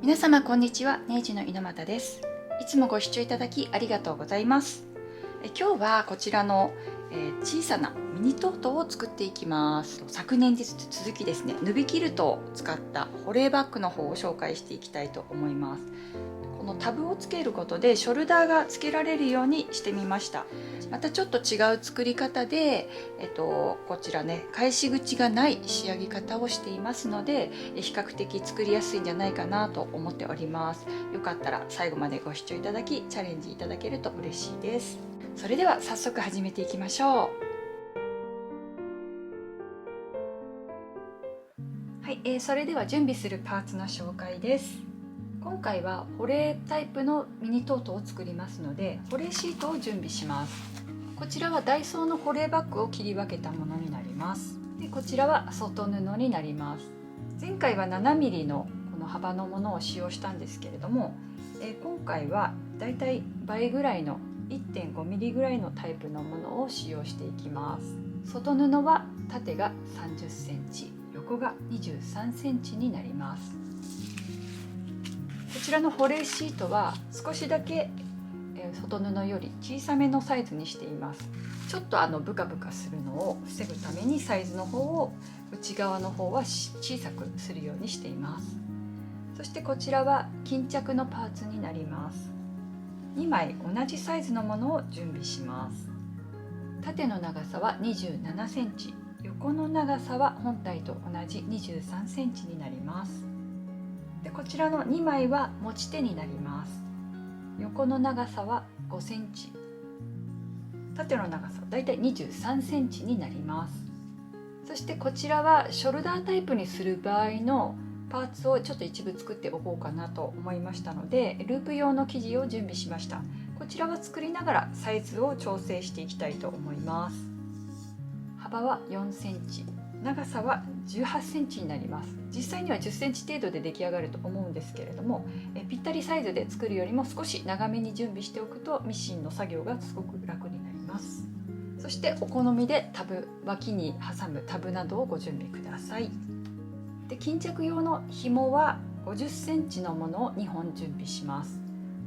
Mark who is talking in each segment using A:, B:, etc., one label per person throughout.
A: 皆様こんにちは、ネイジの猪俣です。いつもご視聴いただきありがとうございます。今日はこちらの小さなミニトートを作っていきます。昨年に続きですね、ヌビキルトを使った保冷バッグの方を紹介していきたいと思います。このタブをつけることでショルダーがつけられるようにしてみました。またちょっと違う作り方で、こちらね、返し口がない仕上げ方をしていますので、比較的作りやすいんじゃないかなと思っております。よかったら最後までご視聴いただきチャレンジいただけると嬉しいです。それでは早速始めていきましょう。はい、それでは準備するパーツの紹介です。今回は保冷タイプのミニトートを作りますので、保冷シートを準備します。こちらはダイソーの保冷バッグを切り分けたものになります。でこちらは外布になります。前回は 7mm のこの幅のものを使用したんですけれども、今回はだいたい倍ぐらいの 1.5mm ぐらいのタイプのものを使用していきます。外布は縦が 30cm、横が 23cm になります。こちらの保冷シートは少しだけ外布より小さめのサイズにしています。ちょっとブカブカするのを防ぐためにサイズの方を内側の方は小さくするようにしています。そしてこちらは巾着のパーツになります。2枚同じサイズのものを準備します。縦の長さは 27cm、横の長さは本体と同じ 23cm になります。でこちらの2枚は持ち手になります。横の長さは 5cm、 縦の長さはだいたい 23cm になります。そしてこちらはショルダータイプにする場合のパーツをちょっと一部作っておこうかなと思いましたので、ループ用の生地を準備しました。こちらは作りながらサイズを調整していきたいと思います。幅は 4cm、 長さは 18cm になります。実際には 10cm 程度で出来上がると思うんですけれども、ぴったりサイズで作るよりも少し長めに準備しておくとミシンの作業がすごく楽になります。そしてお好みでタブ、脇に挟むタブなどをご準備ください。で巾着用の紐は 50cm のものを2本準備します。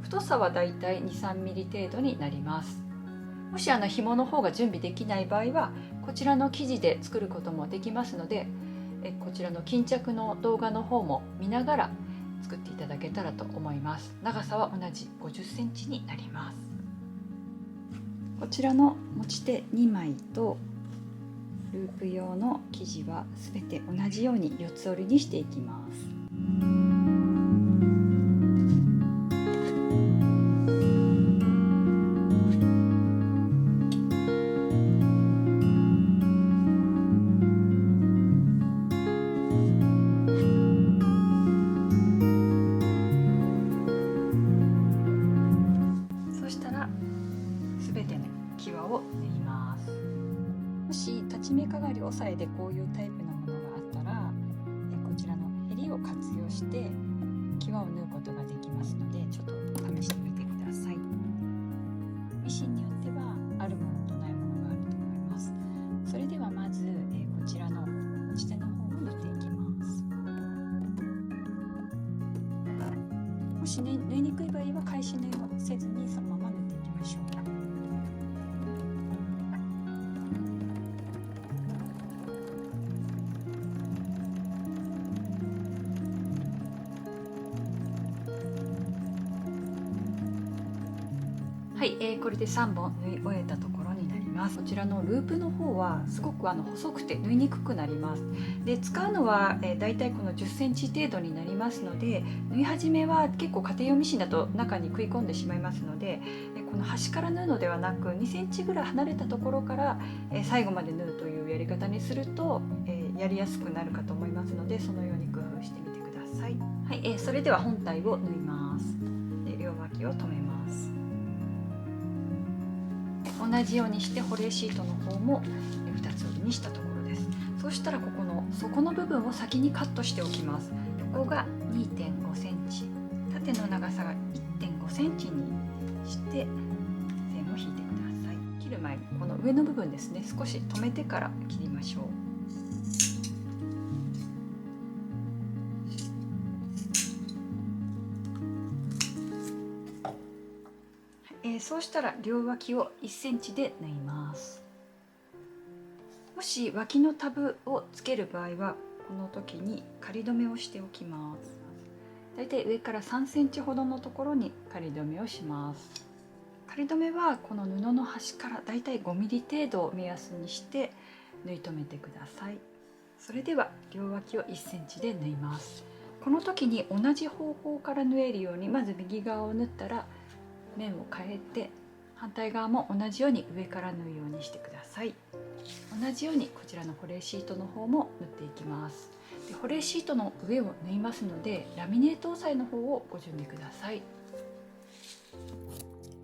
A: 太さはだいたい 2,3mm 程度になります。もし紐の方が準備できない場合はこちらの生地で作ることもできますので、こちらの巾着の動画の方も見ながら作っていただけたらと思います。長さは同じ 50cm になります。こちらの持ち手2枚とループ用の生地はすべて同じように四つ折りにしていきます。そしたらすべての際を縫います。もし立ち目かがり押さえでこういうタイプのものがあったら、こちらのへりを活用して際を縫うことができますので、ちょっと試してみてください。ミシンによってはあるものとないものがあると思います。それではまず、こちらの持ち手の方を縫っていきます。もし、縫いにくい場合は返し縫いをせずにそのまま縫っていきましょう。はい、これで3本縫い終えたところになります。こちらのループの方はすごく細くて縫いにくくなります。で使うのは、だいたいこの 10cm 程度になりますので、縫い始めは結構家庭用ミシンだと中に食い込んでしまいますので、この端から縫うのではなく 2cm ぐらい離れたところから、最後まで縫うというやり方にすると、やりやすくなるかと思いますので、そのように工夫してみてください。はい、それでは本体を縫います。で両脇を留めます。同じようにして保冷シートの方も2つ折りにしたところです。そうしたらここの底の部分を先にカットしておきます。ここが 2.5cm、 縦の長さが 1.5cm にして線を引いてください。切る前にこの上の部分ですね、少し留めてから切りましょう。そうしたら両脇を1センチで縫います。もし脇のタブをつける場合はこの時に仮留めをしておきます。だいたい上から3センチほどのところに仮留めをします。仮留めはこの布の端からだいたい5ミリ程度を目安にして縫い留めてください。それでは両脇を1センチで縫います。この時に同じ方向から縫えるようにまず右側を縫ったら面を変えて反対側も同じように上から縫うようにしてください。同じようにこちらの保冷シートの方も縫っていきます。で保冷シートの上を縫いますのでラミネート押さえの方をご準備ください。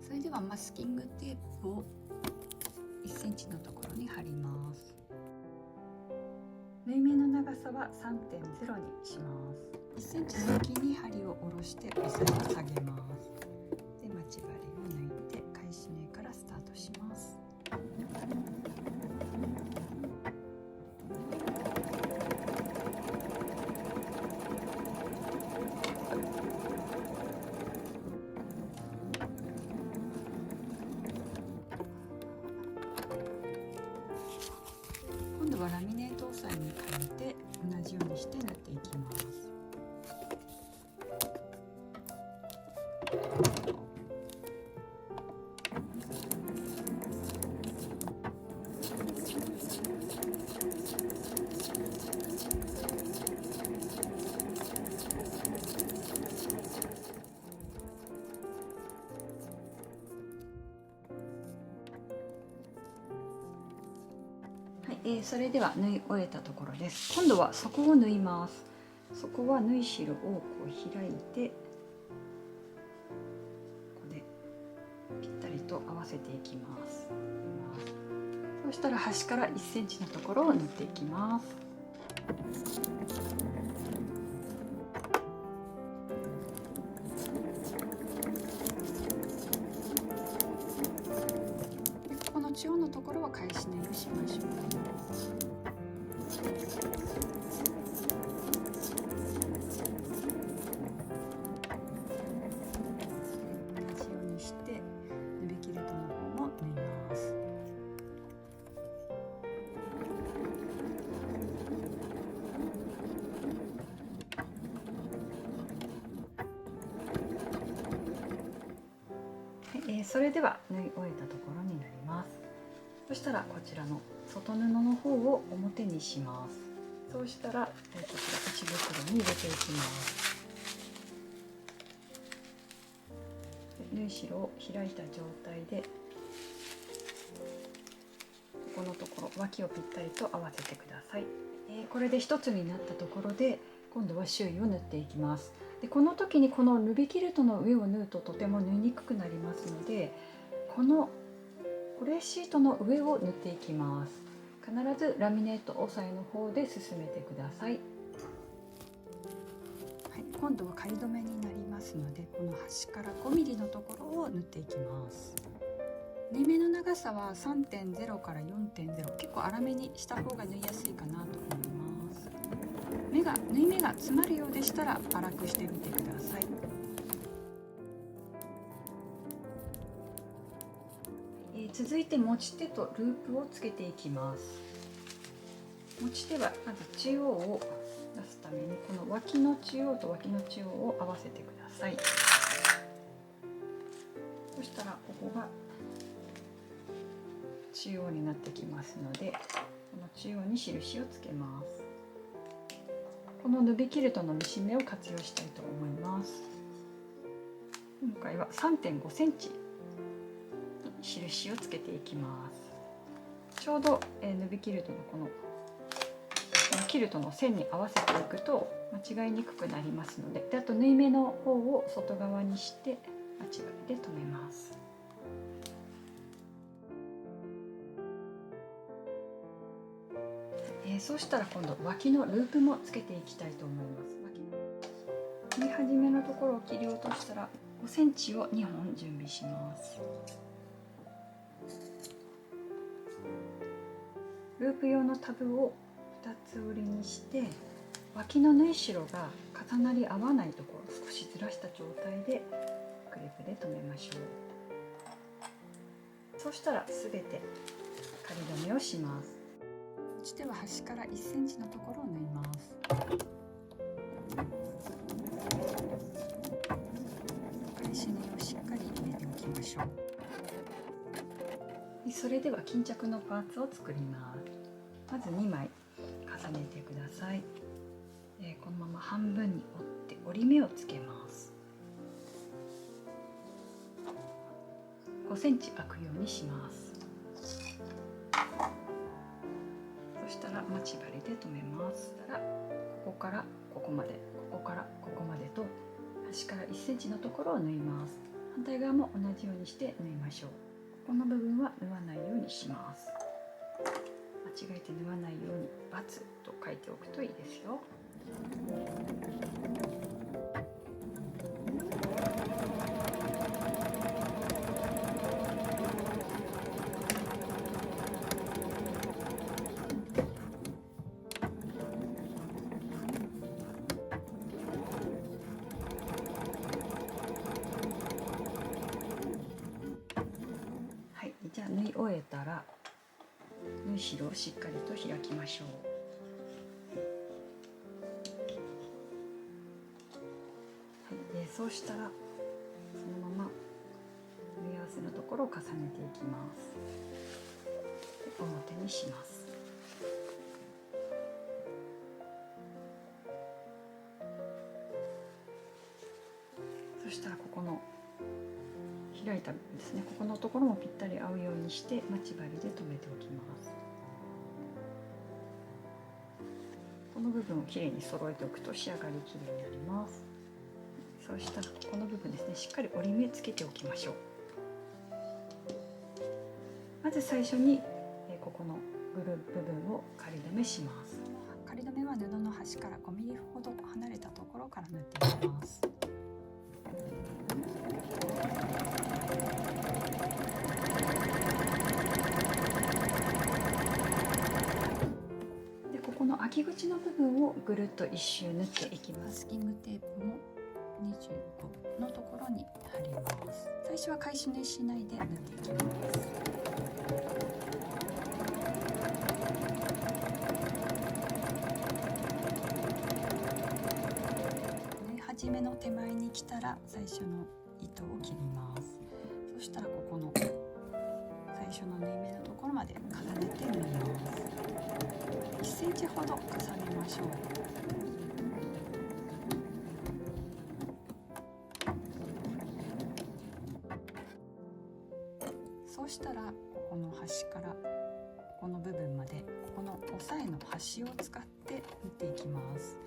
A: それではマスキングテープを1センチのところに貼ります。縫い目の長さは 3.0 にします。1センチ先に針を下ろして押さえ下げます。で待ち針を抜いて返し目からスタートします。今度はラミネート押さえに変えて同じようにして縫っていきます。それでは縫い終えたところです。今度は底を縫います。底は縫い代をこう開いてここでぴったりと合わせていきます。そしたら端から1センチのところを縫っていきます。でこの中央のところは返し縫いをしましょう。それでは縫い終えたところになります。そしたらこちらの外布の方を表にします。そうしたら、こちら内袋に入れていきます。縫い代を開いた状態でここのところ脇をぴったりと合わせてください。これで一つになったところで今度は周囲を縫っていきます。でこの時にこのヌビキルトの上を縫うととても縫いにくくなりますのでこの保冷シートの上を縫っていきます。必ずラミネート押さえの方で進めてください。はい、今度は仮留めになりますのでこの端から5ミリのところを縫っていきます。縫い目の長さは 3.0 から 4.0 結構粗めにした方が縫いやすいかなと思います。縫い目が詰まるようでしたら粗くしてみてください。続いて持ち手とループをつけていきます。持ち手はまず中央を出すためにこの脇の中央と脇の中央を合わせてください。そしたらここが中央になってきますのでこの中央に印をつけます。このヌビキルトのミシン目を活用したいと思います。今回は 3.5 センチ印をつけていきます。ちょうどヌビキルトのこのキルトの線に合わせていくと間違いにくくなりますので、あと縫い目の方を外側にして待ち針で留めます。そうしたら今度脇のループもつけていきたいと思います。切り始めのところを切り落としたら5センチを2本準備します。ループ用のタブを2つ折りにして脇の縫い代が重なり合わないところ少しずらした状態でクレープで留めましょう。そしたらすべて仮留めをします。持ち手は端から1センチのところを縫います。返し縫いをしっかり入れておきましょう。それでは巾着のパーツを作ります。まず2枚重ねてください。このまま半分に折って折り目をつけます。5センチ開くようにします。そしたら待ち針で留めます。そしたらここからここまで、ここからここまでと端から1センチのところを縫います。反対側も同じようにして縫いましょう。この部分は縫わないようにします。間違えて縫わないように×と書いておくといいですよ。はい、じゃあ縫い終えたら縫い代をしっかりと開きましょう。はい、そうしたらそのまま縫い合わせのところを重ねていきます。表にします。そしたらここの開いた部分ですね、ここのところもぴったり合うようにして待ち針で留めておきます。この部分をきれいに揃えておくと仕上がりきれいになります。そうしたらこの部分ですね、しっかり折り目つけておきましょう。まず最初にここの部分を仮留めします。仮留めは布の端から5ミリほど離れたところから縫っていきます。でここの開き口の部分をぐるっと一周縫っていきます。マスキングテープも25のところに貼ります。最初は返し縫いしないで縫っていきます。縫い始めの手前に来たら最初の糸を切ります。そしたらここの最初の縫い目のところまで重ねて縫います。1センチほど重ねましょう。そうしたらここの端からここの部分までこの押さえの端を使って縫っていきます。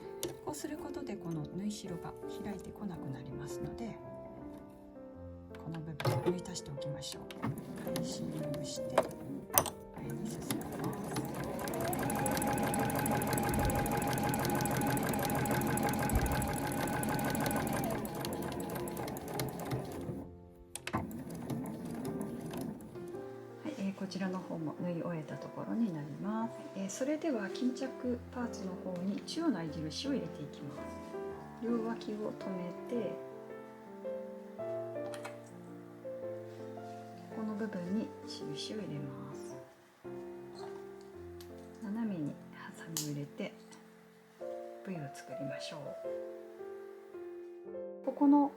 A: こうすることでこの縫い代が開いてこなくなりますので、この部分縫い足しておきましょう。返し縫いをして前に進めます。こちらの方も縫い終えたところになります。それでは巾着パーツの方に中央の合い印を入れていきます。両脇を留めてこの部分に印を入れます。斜めにハサミを入れて V を作りましょう。ここの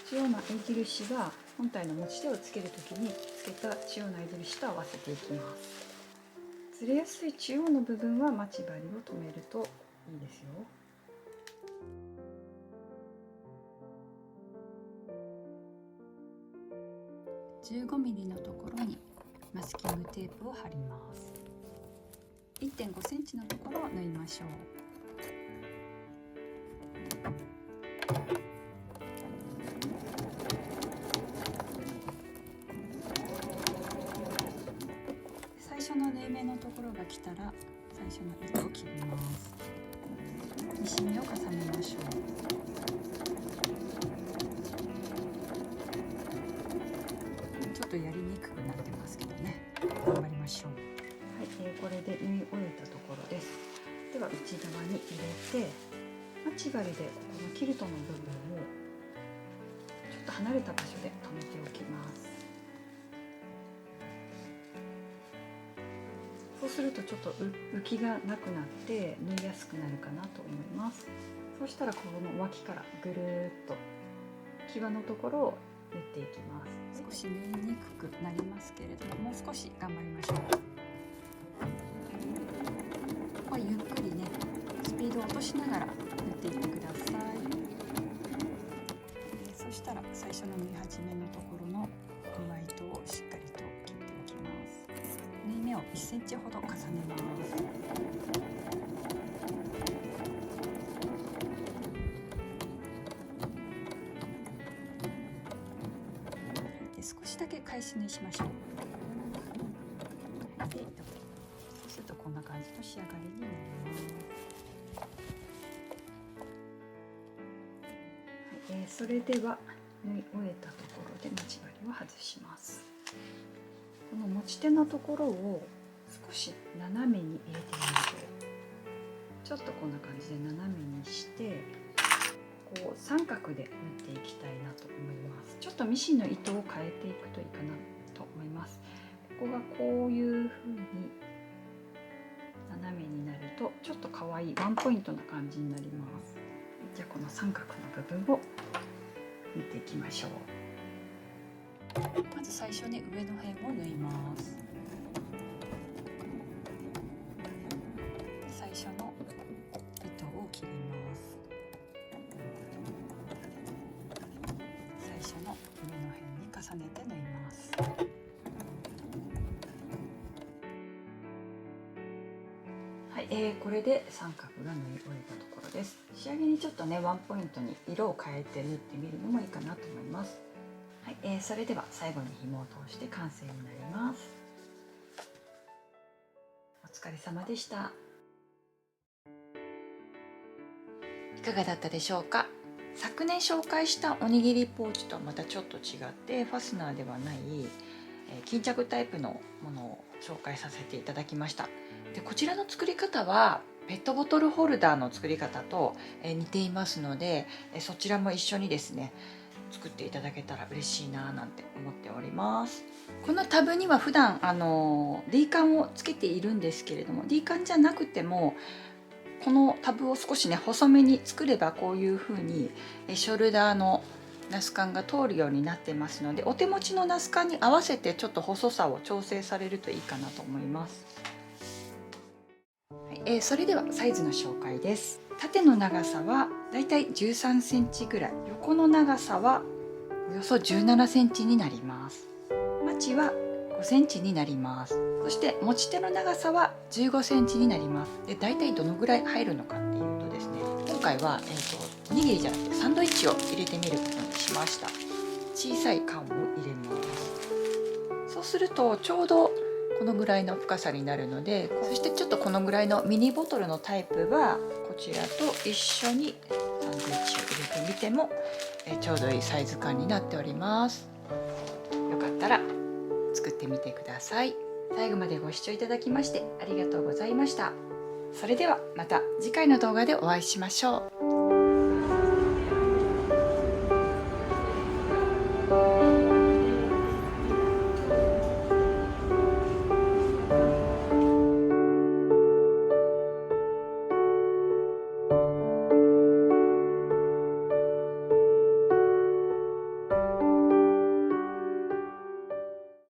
A: 中央の合い印が本体の持ち手をつけるときにつけた中央の合い印と合わせていきます。ずれやすい中央の部分は待ち針を留めるといいですよ。15ミリのところにマスキングテープを貼ります。1.5 センチのところを縫いましょう。最初の縫い目のところが来たら最初の糸を切ります。ミシン目を重ねましょう。ちょっとやりにくくなってますけどね、頑張りましょう。はい、これで縫い終えたところです。では内側に入れて待ち針でここのキルトの部分をちょっと離れた場所で留めておきます。そうするとちょっと浮きがなくなって縫いやすくなるかなと思います。そうしたらこの脇からぐるーっと際のところを縫っていきます。少し縫いにくくなりますけれども、もう少し頑張りましょう。ここはゆっくりね、スピードを落としながら縫っていってください。そしたら最初の縫い始めのところの上糸をしっかりと切っておきます。縫い目を1センチほど重ねます。で、少しだけ返し縫いしましょう。で、そうするとこんな感じの仕上がりになります。それでは縫い終えたところで待ち針を外します。この持ち手のところを少し斜めに入れてみましょう。ちょっとこんな感じで斜めにしてこう三角で縫っていきたいなと思います。ちょっとミシンの糸を変えていくといいかなと思います。ここがこういう風に斜めになるとちょっと可愛いワンポイントな感じになります。じゃあこの三角の部分を縫っていきましょう。まず最初に上の辺を縫います。最初の糸を切ります。最初の上の辺に重ねて縫います。はい、これで三角が縫い終えたところです。仕上げにちょっとねワンポイントに色を変えて縫ってみるのもいいかなと思います。はい、それでは最後に紐を通して完成になります。お疲れ様でした。いかがだったでしょうか。昨年紹介したおにぎりポーチとはまたちょっと違ってファスナーではない巾着タイプのものを紹介させていただきました。でこちらの作り方はペットボトルホルダーの作り方と似ていますので、そちらも一緒にですね作っていただけたら嬉しいななんて思っております。このタブには普段D カンをつけているんですけれども、 D カンじゃなくてもこのタブを少しね細めに作ればこういう風にショルダーのナスカンが通るようになってますので、お手持ちのナスカンに合わせてちょっと細さを調整されるといいかなと思います。それではサイズの紹介です。縦の長さはだいたい13センチぐらい、横の長さはおよそ17センチになります。まちは5センチになります。そして持ち手の長さは15センチになります。で、だいたいどのぐらい入るのかっていうとですね、今回はおにぎりじゃなくてサンドイッチを入れてみることにしました。小さい缶を入れます。そうするとちょうどこのぐらいの深さになるので、そしてちょっとこのぐらいのミニボトルのタイプはこちらと一緒にサンドイッチを入れてみてもちょうどいいサイズ感になっております。よかったら作ってみてください。最後までご視聴いただきましてありがとうございました。それではまた次回の動画でお会いしましょう。